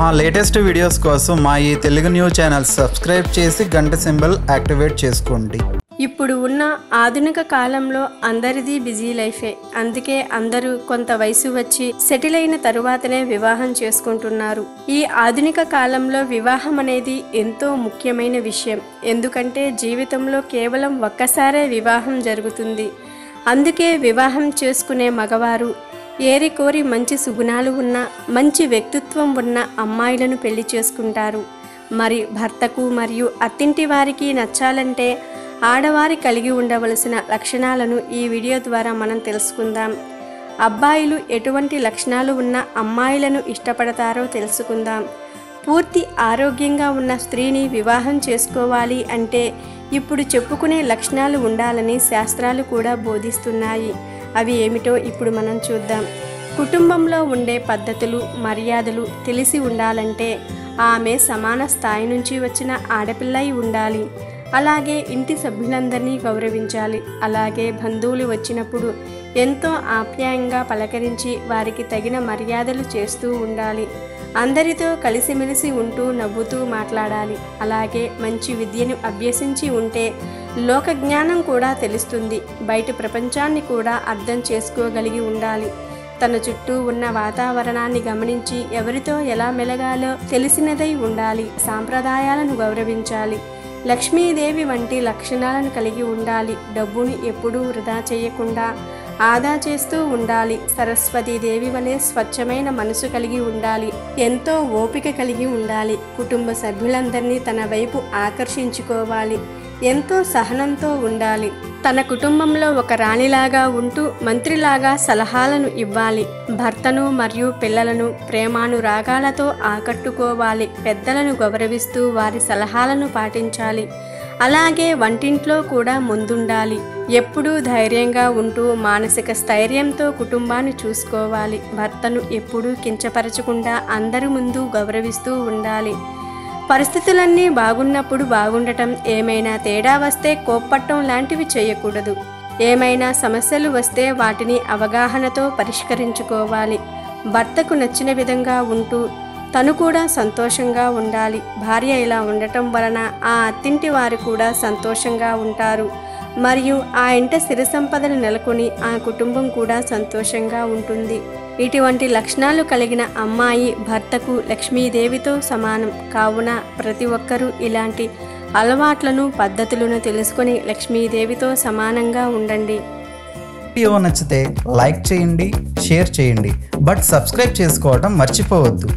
మా latest videos కోసం మా ఈ తెలుగు న్యూస్ ఛానల్ సబ్స్క్రైబ్ చేసి గంట సింబల్ యాక్టివేట్ చేసుకోండి. ఇప్పుడు ఉన్న ఆధునిక కాలంలో అందరిది బిజీ లైఫే. అందుకే అందరూ కొంత వయసు వచ్చి సెటిల్ అయిన తరువాతనే వివాహం చేసుకుంటున్నారు. ఈ ఆధునిక కాలంలో వివాహం అనేది ఎంతో ముఖ్యమైన విషయం. ఎందుకంటే జీవితంలో కేవలం ఒక్కసారే వివాహం జరుగుతుంది. అందుకే వివాహం చేసుకునే మగవారు ఏరి కోరి మంచి సుగుణాలు ఉన్న మంచి వ్యక్తిత్వం ఉన్న అమ్మాయిలను పెళ్లి చేసుకుంటారు. మరి భర్తకు మరియు అత్తింటి వారికి నచ్చాలంటే ఆడవారి కలిగి ఉండవలసిన లక్షణాలను ఈ వీడియో ద్వారా మనం తెలుసుకుందాం. అబ్బాయిలు ఎటువంటి లక్షణాలు ఉన్న అమ్మాయిలను ఇష్టపడతారో తెలుసుకుందాం. పూర్తి ఆరోగ్యంగా ఉన్న స్త్రీని వివాహం చేసుకోవాలి అంటే ఇప్పుడు చెప్పుకునే లక్షణాలు ఉండాలని శాస్త్రాలు కూడా బోధిస్తున్నాయి. అవి ఏమిటో ఇప్పుడు మనం చూద్దాం. కుటుంబంలో ఉండే పద్ధతులు మర్యాదలు తెలిసి ఉండాలంటే ఆమె సమాన స్థాయి నుంచి వచ్చిన ఆడపిల్లై ఉండాలి. అలాగే ఇంటి సభ్యులందరినీ గౌరవించాలి. అలాగే బంధువులు వచ్చినప్పుడు ఎంతో ఆప్యాయంగా పలకరించి వారికి తగిన మర్యాదలు చేస్తూ ఉండాలి. అందరితో కలిసిమెలిసి ఉంటూ నవ్వుతూ మాట్లాడాలి. అలాగే మంచి విద్యను అభ్యసించి ఉంటే లోక జ్ఞానం కూడా తెలుస్తుంది. బయట ప్రపంచాన్ని కూడా అర్థం చేసుకోగలిగి ఉండాలి. తన చుట్టూ ఉన్న వాతావరణాన్ని గమనించి ఎవరితో ఎలా మెలగాలో తెలిసినదై ఉండాలి. సాంప్రదాయాలను గౌరవించాలి. లక్ష్మీదేవి వంటి లక్షణాలను కలిగి ఉండాలి. డబ్బుని ఎప్పుడూ వృధా చేయకుండా ఆదా చేస్తూ ఉండాలి. సరస్వతీదేవి వలె స్వచ్ఛమైన మనసు కలిగి ఉండాలి. ఎంతో ఓపిక కలిగి ఉండాలి. కుటుంబ సభ్యులందరినీ తన వైపు ఆకర్షించుకోవాలి. ఎంతో సహనంతో ఉండాలి. తన కుటుంబంలో ఒక రాణిలాగా ఉంటూ మంత్రిలాగా సలహాలను ఇవ్వాలి. భర్తను మరియు పిల్లలను ప్రేమానురాగాలతో ఆకట్టుకోవాలి. పెద్దలను గౌరవిస్తూ వారి సలహాలను పాటించాలి. అలాగే వంటింట్లో కూడా ముందుండాలి. ఎప్పుడూ ధైర్యంగా ఉంటూ మానసిక స్థైర్యంతో కుటుంబాన్ని చూసుకోవాలి. భర్తను ఎప్పుడూ కించపరచకుండా అందరి ముందు గౌరవిస్తూ ఉండాలి. పరిస్థితులన్నీ బాగున్నప్పుడు బాగుండటం, ఏమైనా తేడా వస్తే కోప్పట్టం లాంటివి చేయకూడదు. ఏమైనా సమస్యలు వస్తే వాటిని అవగాహనతో పరిష్కరించుకోవాలి. భర్తకు నచ్చిన విధంగా ఉంటూ తను కూడా సంతోషంగా ఉండాలి. భార్య ఇలా ఉండటం వలన ఆ అత్తింటి వారు కూడా సంతోషంగా ఉంటారు. మరియు ఆ ఇంట సిరి సంపదలు నెలకొని ఆ కుటుంబం కూడా సంతోషంగా ఉంటుంది. ఇటువంటి లక్షణాలు కలిగిన అమ్మాయి భర్తకు లక్ష్మీదేవితో సమానం. కావున ప్రతి ఒక్కరూ ఇలాంటి అలవాట్లను పద్ధతులను తెలుసుకొని లక్ష్మీదేవితో సమానంగా ఉండండి. వీడియో నచ్చితే లైక్ చేయండి, షేర్ చేయండి, బట్ సబ్స్క్రైబ్ చేసుకోవడం మర్చిపోవద్దు.